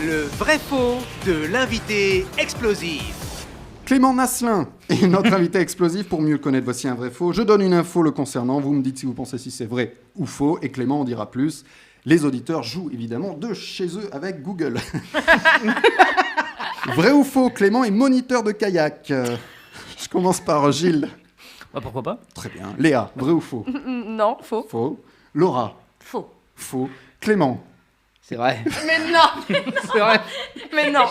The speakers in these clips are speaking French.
Le vrai-faux de l'invité explosif. Clément Nasselin est notre invité explosif. Pour mieux le connaître, voici un vrai-faux. Je donne une info le concernant. Vous me dites si vous pensez si c'est vrai ou faux. Et Clément en dira plus. Les auditeurs jouent évidemment de chez eux avec Google. Vrai ou faux, Clément est moniteur de kayak. Je commence par Gilles. Bah, pourquoi pas? Très bien. Léa, vrai ou faux? Non, faux. Faux. Laura, Faux. faux. Clément, C'est vrai. Mais non, C'est vrai. mais non.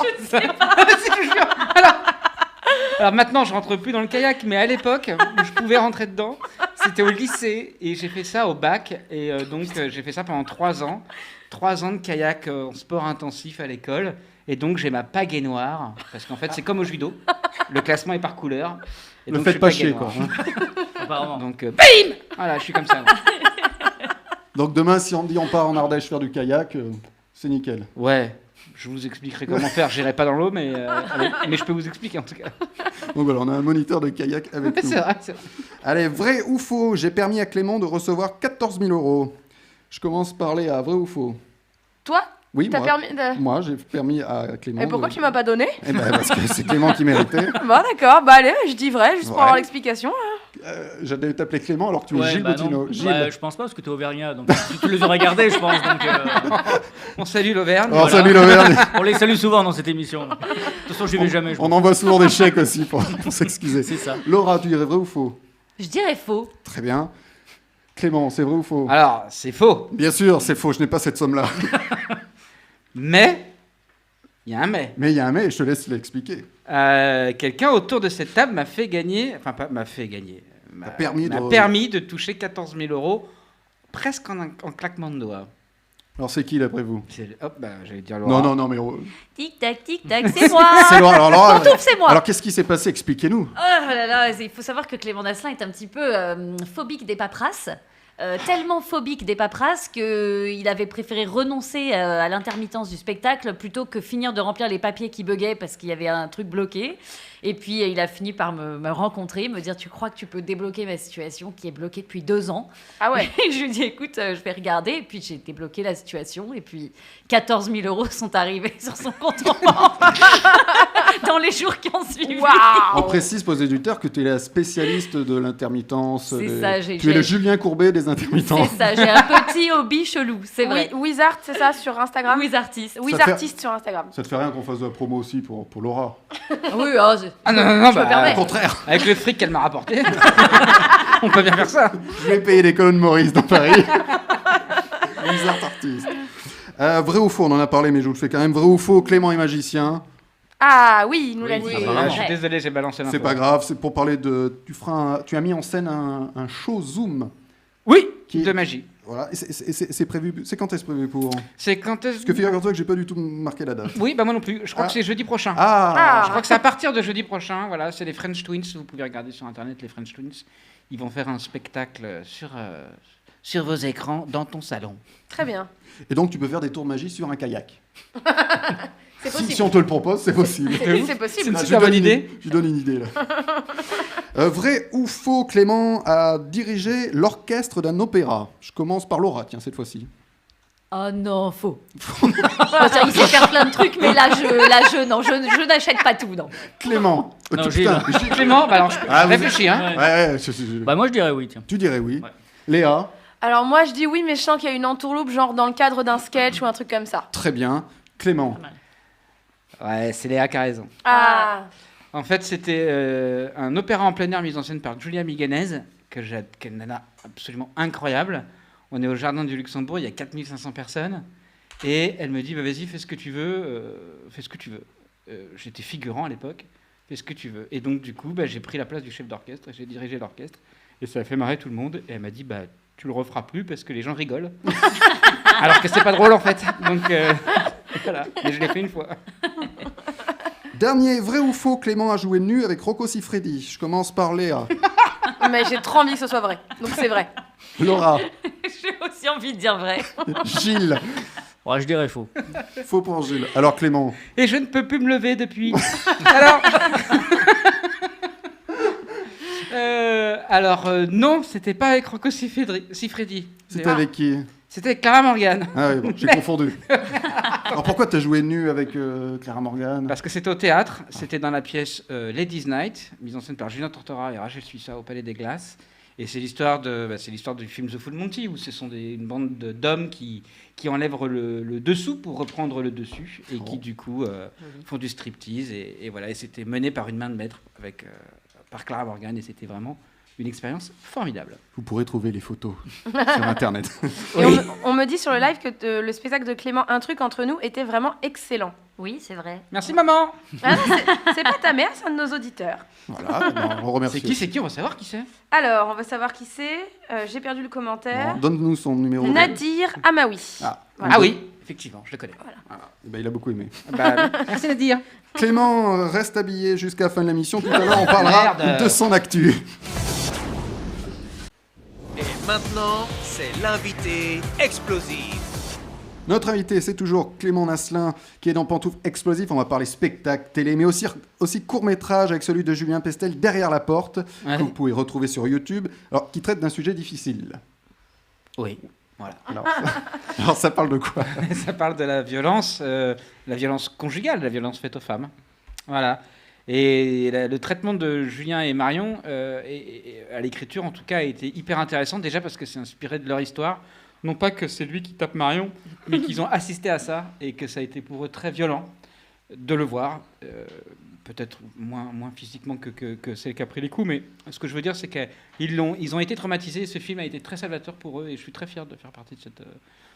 Alors maintenant, je rentre plus dans le kayak, mais à l'époque où je pouvais rentrer dedans, c'était au lycée et j'ai fait ça au bac. Et donc, j'ai fait ça pendant 3 ans. 3 ans de kayak en sport intensif à l'école. Et donc, j'ai ma pagaie noire. Parce qu'en fait, c'est comme au judo. Le classement est par couleur. Et ne donc, je faites suis pas pagaie chier, noire. quoi. Apparemment. Donc, bim. Voilà, je suis comme ça. moi. Donc demain, si on me dit on part en Ardèche faire du kayak, c'est nickel. Ouais, je vous expliquerai comment faire. J'irai pas dans l'eau, mais je peux vous expliquer en tout cas. Donc voilà, on a un moniteur de kayak avec nous. C'est vrai, c'est vrai. Allez, vrai ou faux, j'ai permis à Clément de recevoir 14 000 €. Je commence par Léa, vrai ou faux? Toi, Oui, t'as moi. permis de... Moi, j'ai permis à Clément. Et pourquoi tu m'as pas donné? Eh ben, parce que c'est Clément qui méritait. Bon, d'accord, bah allez, je dis vrai, juste pour Ouais. avoir l'explication. J'allais t'appeler Clément alors que tu es Gilles bah Bottino. non. Gilles. Bah, je pense pas parce que t'es auvergnat, donc tu les aurais gardés, je pense. Donc, on salue l'Auvergne. Alors, salut l'Auvergne. On les salue souvent dans cette émission. De toute façon, je vais jamais. Je On envoie souvent des chèques aussi pour s'excuser. C'est ça. Laura, tu dirais vrai ou faux? Je dirais faux. Très bien. Clément, c'est vrai ou faux? Alors, c'est faux. Bien sûr, c'est faux, je n'ai pas cette somme-là. Mais, il y a un mais. Mais il y a un mais, je te laisse l'expliquer. Quelqu'un autour de cette table m'a fait gagner, enfin pas m'a fait gagner, m'a permis de toucher 14 000 € presque en claquement de doigts. Alors c'est qui d'après vous? Hop, bah, j'allais dire Laura. Non, mais... Tic tac, c'est moi. C'est Laura. Alors, Laura, Pantoufle, c'est moi. alors qu'est-ce qui s'est passé? Expliquez-nous. Oh là là, il faut savoir que Clément Nasselin est un petit peu phobique des paperasses. Tellement phobique des paperasses qu'il avait préféré renoncer à l'intermittence du spectacle plutôt que finir de remplir les papiers qui buguaient parce qu'il y avait un truc bloqué. Et puis il a fini par me rencontrer, me dire: tu crois que tu peux débloquer ma situation qui est bloquée depuis 2 ans? Ah ouais. Et je lui dis: écoute, je vais regarder. Et puis j'ai débloqué la situation. Et puis 14 000 € sont arrivés sur son compte en banque dans les jours qui ont suivi. On précise pour les auditeurs que tu es la spécialiste de l'intermittence. C'est ça, tu es le Julien Courbet des intermittents. C'est ça, j'ai un petit hobby chelou, c'est vrai. Wizard, c'est ça, sur Instagram? Wizartist. Wizartist sur Instagram. Ça te fait rien qu'on fasse de la promo aussi pour Laura? Oui, Ah non, je me permets. Au contraire, avec le fric qu'elle m'a rapporté, on peut bien faire ça. je vais payer les colonnes Maurice dans Paris. Bizarre artiste. Vrai ou faux, on en a parlé mais je vous le fais quand même. Vrai ou faux, Clément est magicien? Ah oui, il nous l'a dit. Je suis désolé, j'ai balancé l'info. C'est pas grave, c'est pour parler de... Tu as mis en scène un show Zoom. Oui, Qui- de magie. Voilà, et c'est prévu... C'est quand est-ce prévu pour... C'est quand est-ce Parce que figure-toi que j'ai pas du tout marqué la date. Oui, bah moi non plus. Je crois que c'est jeudi prochain. Ah, Je crois que c'est à partir de jeudi prochain. Voilà, c'est les French Twins. Vous pouvez regarder sur internet les French Twins. Ils vont faire un spectacle sur vos écrans dans ton salon. Très bien. Et donc tu peux faire des tours de magie sur un kayak. C'est possible. Si on te le propose, c'est possible. C'est possible. une Ah, super bonne idée. Je donne une idée là. Vrai ou faux, Clément a dirigé l'orchestre d'un opéra. Je commence par Laura, tiens, cette fois-ci. Oh non, faux. Il sait faire plein de trucs, mais là, je n'achète pas tout, non. Clément. Non, Putain. Clément, bah alors je Ah, vous- réfléchis, hein. Ouais, Bah moi je dirais oui, tiens. tu dirais oui. Ouais. Léa, Alors moi je dis oui, mais je sens qu'il y a une entourloupe, genre dans le cadre d'un sketch ou un truc comme ça. très bien. Clément. Ouais, c'est Léa qui a raison. Ah. En fait, c'était un opéra en plein air mis en scène par Julia Miganez, quelle nana absolument incroyable. On est au Jardin du Luxembourg, il y a 4500 personnes. Et elle me dit, bah, vas-y, fais ce que tu veux. Fais ce que tu veux. J'étais figurant à l'époque. Fais ce que tu veux. Et donc, du coup, bah, j'ai pris la place du chef d'orchestre et j'ai dirigé l'orchestre. Et ça a fait marrer tout le monde. Et elle m'a dit, bah, tu le referas plus parce que les gens rigolent. Alors que c'est pas drôle, en fait. Donc, voilà. Mais je l'ai fait une fois. Dernier, vrai ou faux, Clément a joué nu avec Rocco Siffredi. Je commence par Léa. Mais j'ai trop envie que ce soit vrai. Donc c'est vrai. Laura. J'ai aussi envie de dire vrai. Gilles. Ouais, je dirais faux. Faux pour Gilles. Alors Clément. Et je ne peux plus me lever depuis. Alors, non, c'était pas avec Rocco Siffredi. C'était avec qui? C'était avec Clara Morgan. Ah oui, bon, j'ai confondu. Alors pourquoi t'as joué nu avec Clara Morgan? Parce que c'était au théâtre, c'était dans la pièce Ladies Night, mise en scène par Julien Tortora et Rachel Suissa au Palais des Glaces. Et c'est l'histoire du film The Full Monty, où ce sont une bande d'hommes qui enlèvent le dessous pour reprendre le dessus, et qui du coup font du striptease. Et voilà, et c'était mené par une main de maître par Clara Morgan, et c'était vraiment une expérience formidable. Vous pourrez trouver les photos sur Internet. Et on me dit sur le live que le spectacle de Clément Un truc entre nous était vraiment excellent. Oui, c'est vrai. Merci maman. Ah non, c'est pas ta mère, c'est un de nos auditeurs. Voilà, on remercie. C'est qui? On va savoir qui c'est. Alors, on va savoir qui c'est. J'ai perdu le commentaire. Bon, donne-nous son numéro. Nadir Amaoui. Ah oui, effectivement, je le connais. Voilà. Ben, il a beaucoup aimé. Merci Nadir. Clément reste habillé jusqu'à la fin de l'émission. Tout à l'heure, on parlera de son actu. Et maintenant, c'est l'invité explosif. Notre invité, c'est toujours Clément Nasselin, qui est dans Pantoufles Explosifs. On va parler spectacle, télé, mais aussi court-métrage avec celui de Julien Pestel, Derrière la porte, que vous pouvez retrouver sur YouTube, alors, qui traite d'un sujet difficile. Oui, voilà. Alors ça parle de quoi? Ça parle de la violence conjugale, la violence faite aux femmes. Voilà. Et le traitement de Julien et Marion, à l'écriture en tout cas, a été hyper intéressant, déjà parce que c'est inspiré de leur histoire. Non pas que c'est lui qui tape Marion, mais qu'ils ont assisté à ça et que ça a été pour eux très violent de le voir. Peut-être moins physiquement que celle qui a pris les coups, mais ce que je veux dire, c'est qu'ils ont été traumatisés et ce film a été très salvateur pour eux et je suis très fier de faire partie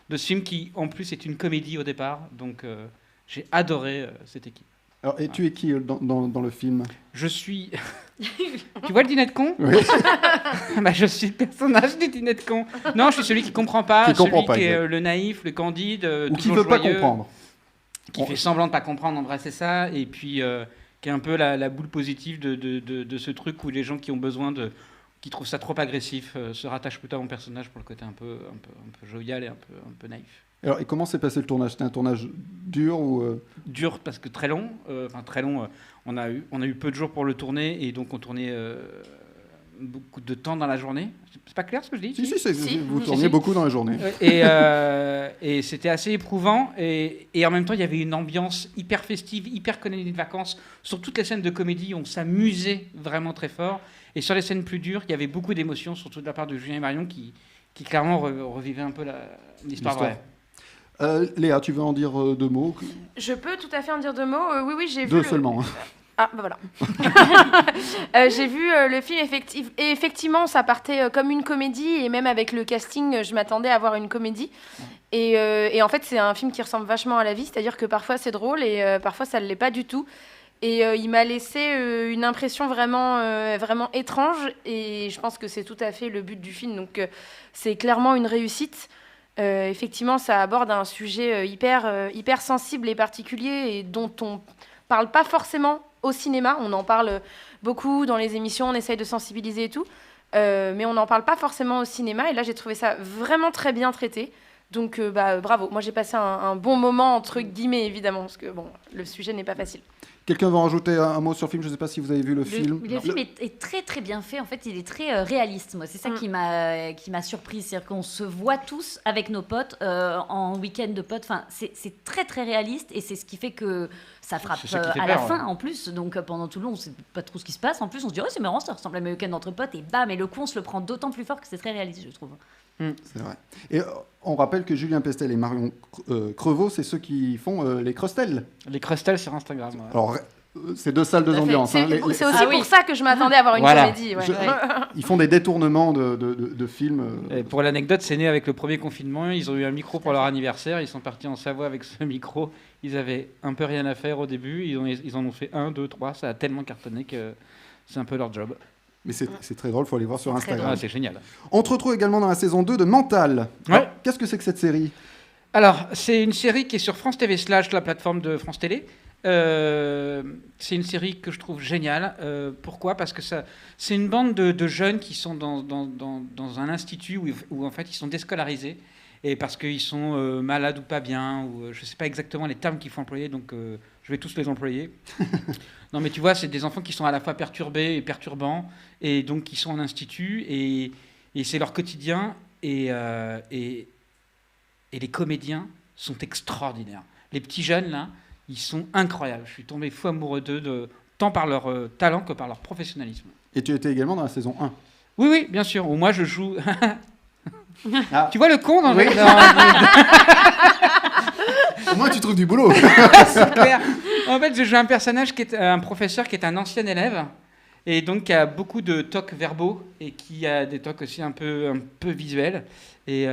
de ce film qui, en plus, est une comédie au départ. Donc, j'ai adoré cette équipe. Alors, et tu es qui dans le film? Je suis... Tu vois le dîner de con? Oui. Je suis le personnage du dîner de con. Non, je suis celui qui comprend pas, qui est le naïf, le candide, ou qui veut pas comprendre. Qui fait semblant de pas comprendre, en vrai, c'est ça. Et puis, qui est un peu la boule positive de ce truc où les gens qui ont besoin qui trouvent ça trop agressif se rattachent plutôt à mon personnage pour le côté un peu jovial et un peu naïf. Alors, et comment s'est passé le tournage? C'était un tournage dur ou Dur parce que très long. Très long. On a eu peu de jours pour le tourner et donc on tournait beaucoup de temps dans la journée. C'est pas clair ce que je dis? Si. Vous tourniez beaucoup dans la journée. Et c'était assez éprouvant. Et en même temps, il y avait une ambiance hyper festive, hyper colonie de vacances. Sur toutes les scènes de comédie, on s'amusait vraiment très fort. Et sur les scènes plus dures, il y avait beaucoup d'émotions, surtout de la part de Julien et Marion, qui clairement revivaient un peu l'histoire vraie. Léa, tu veux en dire deux mots? Je peux tout à fait en dire deux mots. Oui, j'ai vu. Deux seulement. Ah, bah voilà. J'ai vu le film, et effectivement, ça partait comme une comédie, et même avec le casting, je m'attendais à voir une comédie. Et en fait, c'est un film qui ressemble vachement à la vie, c'est-à-dire que parfois c'est drôle, et parfois ça ne l'est pas du tout. Et il m'a laissé une impression vraiment étrange, et je pense que c'est tout à fait le but du film, donc c'est clairement une réussite. Effectivement, ça aborde un sujet hyper sensible et particulier, et dont on parle pas forcément au cinéma. On en parle beaucoup dans les émissions, on essaye de sensibiliser et tout, mais on n'en parle pas forcément au cinéma, et là j'ai trouvé ça vraiment très bien traité. Donc bravo, moi j'ai passé un bon moment entre guillemets évidemment, parce que le sujet n'est pas facile. Quelqu'un veut rajouter un mot sur le film? Je ne sais pas si vous avez vu le film. Le film est très très bien fait. En fait, il est très réaliste. Moi, c'est ça qui m'a surprise. C'est-à-dire qu'on se voit tous avec nos potes en week-end de potes. Enfin, c'est très très réaliste et c'est ce qui fait que ça frappe à la fin en plus. Donc pendant tout le long, on ne sait pas trop ce qui se passe. En plus, on se dit c'est marrant, ça ressemble à mes week-ends entre potes et bam, et le coup, on se le prend d'autant plus fort que c'est très réaliste, je trouve. C'est vrai. Et on rappelle que Julien Pestel et Marion Crevaux, c'est ceux qui font les Crustels. Les Crustels sur Instagram. Ouais. Alors, c'est deux salles, deux ambiances. C'est aussi pour ça que je m'attendais à avoir une comédie. Ouais. Ils font des détournements de films. Et pour l'anecdote, c'est né avec le premier confinement. Ils ont eu un micro pour leur anniversaire. Ils sont partis en Savoie avec ce micro. Ils avaient un peu rien à faire au début. Ils en ont fait 1, 2, 3. Ça a tellement cartonné que c'est un peu leur job. Mais c'est très drôle, il faut aller voir sur Instagram. C'est génial. On te retrouve également dans la saison 2 de Mental. Ouais. Qu'est-ce que c'est que cette série? Alors, c'est une série qui est sur France TV / la plateforme de France Télé. C'est une série que je trouve géniale. Pourquoi? Parce que c'est une bande de jeunes qui sont dans un institut où en fait ils sont déscolarisés. Et parce qu'ils sont malades ou pas bien, ou je ne sais pas exactement les termes qu'il faut employer, donc je vais tous les employer. Non mais tu vois, c'est des enfants qui sont à la fois perturbés et perturbants, et donc qui sont en institut, et c'est leur quotidien, et les comédiens sont extraordinaires. Les petits jeunes, là, ils sont incroyables. Je suis tombé fou amoureux d'eux, tant par leur talent que par leur professionnalisme. Et tu étais également dans la saison 1. Oui, bien sûr. Où moi, je joue... Ah. Tu vois le con dans Oui. Au moins, tu trouves du boulot. C'est clair. En fait, je joue un personnage qui est un professeur qui est un ancien élève et donc qui a beaucoup de tocs verbaux et qui a des tocs aussi un peu visuels. Et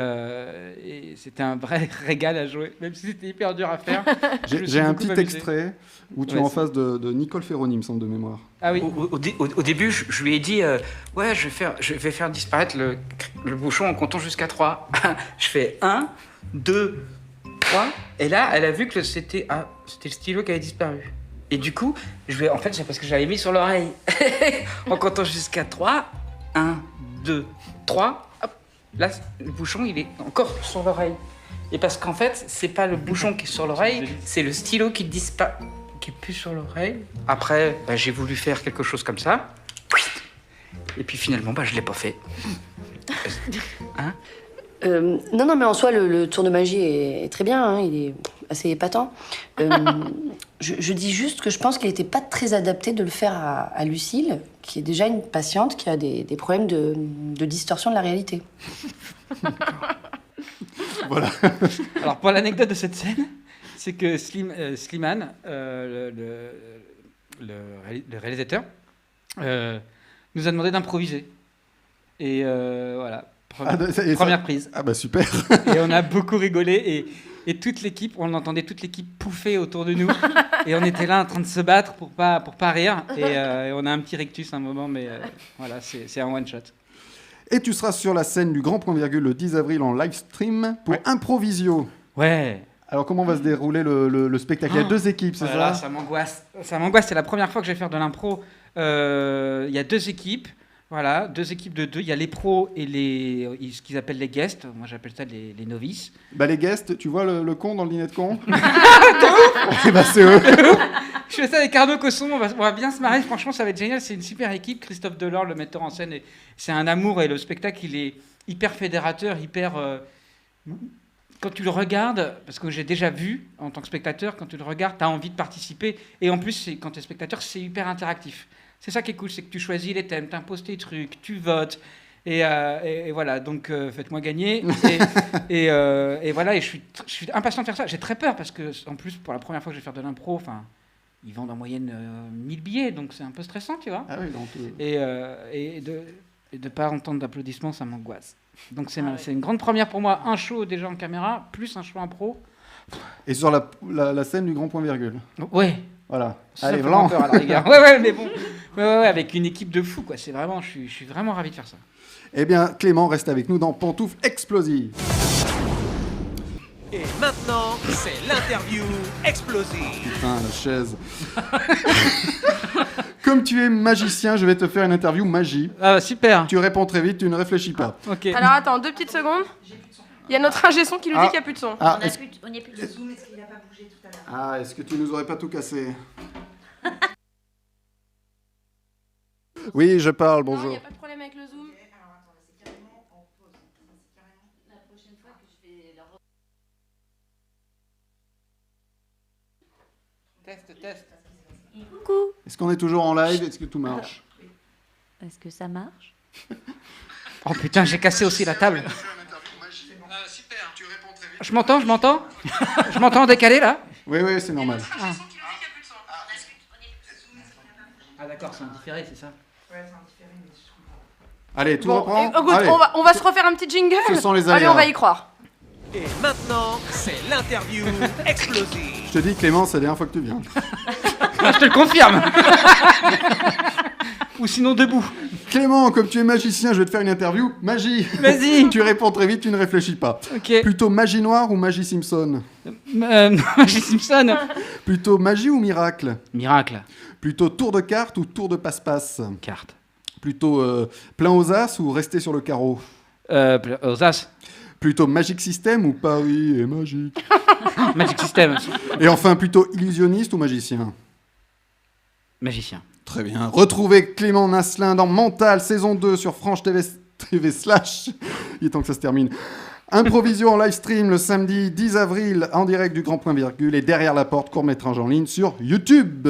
c'était un vrai régal à jouer, même si c'était hyper dur à faire. Je me suis J'ai un beaucoup petit amusé. extrait où tu es Ouais, en face de Nicole Ferroni, il me semble, de mémoire. Ah oui. Au début, je lui ai dit ouais, je vais faire disparaître le bouchon en comptant jusqu'à 3. Je fais 1, 2, 3. Et là, elle a vu que c'était le stylo qui avait disparu. Et du coup, en fait, c'est parce que je l'avais mis sur l'oreille. En comptant jusqu'à 3. 1, 2, 3. Hop. Là, le bouchon, il est encore sur l'oreille. Et parce qu'en fait, c'est pas le bouchon qui est sur l'oreille, c'est le stylo qui disparaît. Qui est plus sur l'oreille. Après, j'ai voulu faire quelque chose comme ça. Et puis finalement, je l'ai pas fait. Hein? Non, mais en soi, le tour de magie est très bien, hein, il est assez épatant. Je dis juste que je pense qu'il n'était pas très adapté de le faire à Lucille, qui est déjà une patiente qui a des problèmes de distorsion de la réalité. Voilà. Alors pour l'anecdote de cette scène, c'est que Slimane, le réalisateur, nous a demandé d'improviser. Et voilà, première prise. Ah bah super. Et on a beaucoup rigolé et toute l'équipe, on entendait toute l'équipe pouffer autour de nous. Et on était là en train de se battre pour pas rire. Et on a un petit rictus un moment, mais voilà, c'est un one shot. Et tu seras sur la scène du Grand Point Virgule le 10 avril en live stream pour Ouais. Improvisio. Ouais. Alors comment va se dérouler le spectacle? Il y a 2 équipes, c'est Voilà, ça? ça m'angoisse. Ça m'angoisse, c'est la première fois que je vais faire de l'impro. Il y a 2 équipes. Voilà, 2 équipes de 2. Il y a les pros et ce qu'ils appellent les guests. Moi, j'appelle ça les novices. Bah les guests, tu vois le con dans le dîner de con? Eh bah c'est eux. Je fais ça avec Arnaud Cosson, on va bien se marrer, franchement ça va être génial, c'est une super équipe, Christophe Delors, le metteur en scène, c'est un amour et le spectacle il est hyper fédérateur, hyper... Quand tu le regardes, parce que j'ai déjà vu en tant que spectateur, quand tu le regardes, tu as envie de participer, et en plus quand tu es spectateur, c'est hyper interactif. C'est ça qui est cool, c'est que tu choisis les thèmes, tu imposes tes trucs, tu votes, et voilà, donc faites-moi gagner. Et voilà, et je suis impatient de faire ça. J'ai très peur parce que, en plus, pour la première fois que je vais faire de l'impro, ils vendent en moyenne 1000 billets, donc c'est un peu stressant, tu vois. Ah oui, donc... Et de pas entendre d'applaudissements, ça m'angoisse. Donc c'est une grande première pour moi, un show déjà en caméra, plus un show impro. Et sur la scène du Grand Point Virgule. Ouais. Voilà. Ça Allez, fait Blanc. peur à la rigueur. Ouais, mais bon. Ouais, avec une équipe de fous, quoi. C'est vraiment, je suis vraiment ravi de faire ça. Eh bien, Clément reste avec nous dans Pantoufles Explosives. Et maintenant, c'est l'interview explosive. Putain, la chaise. Comme tu es magicien, je vais te faire une interview magie. Ah, super. Tu réponds très vite, tu ne réfléchis pas. Ok. Alors attends, 2 petites secondes. Il y a notre ingé son qui nous dit qu'il n'y a plus de son. Ah, On n'y a plus de zoom. est-ce que tu nous aurais pas tout cassé? Oui, je parle, Non, il bonjour. n'y a pas de problème avec le zoom. La prochaine fois que je vais leur... Test. Coucou. Est-ce qu'on est toujours en live? Est-ce que tout marche? Est-ce que ça marche? Oh putain, j'ai cassé aussi la table. Super, tu réponds très vite. Je m'entends Je m'entends en décalé, là? Oui, c'est normal. Ah d'accord, c'est en différé, c'est ça? Allez, tout Bon, reprend. écoute, Allez, on va se refaire un petit jingle. ce sont les Allez, aléas. on va y croire. Et maintenant, c'est l'interview explosive. Je te dis, Clément, c'est la dernière fois que tu viens. Je te le confirme. Ou sinon debout. Clément, comme tu es magicien, je vais te faire une interview magie. Vas-y. Tu réponds très vite, tu ne réfléchis pas. Ok. Plutôt magie noire ou magie Simpson? Magie Simpson. Plutôt magie ou miracle? Miracle. Plutôt tour de carte ou tour de passe-passe? Carte. Plutôt plein aux as ou rester sur le carreau? Aux As. Plutôt Magic System ou Paris est magique? Magic System. Et enfin, plutôt illusionniste ou magicien? Magicien. Très bien. Retrouvez Clément Nasselin dans Mental, saison 2 sur Franche TV /. Il est temps que ça se termine. Improvision en live stream le samedi 10 avril en direct du Grand Point Virgule et Derrière la Porte, court-métrage en ligne sur YouTube.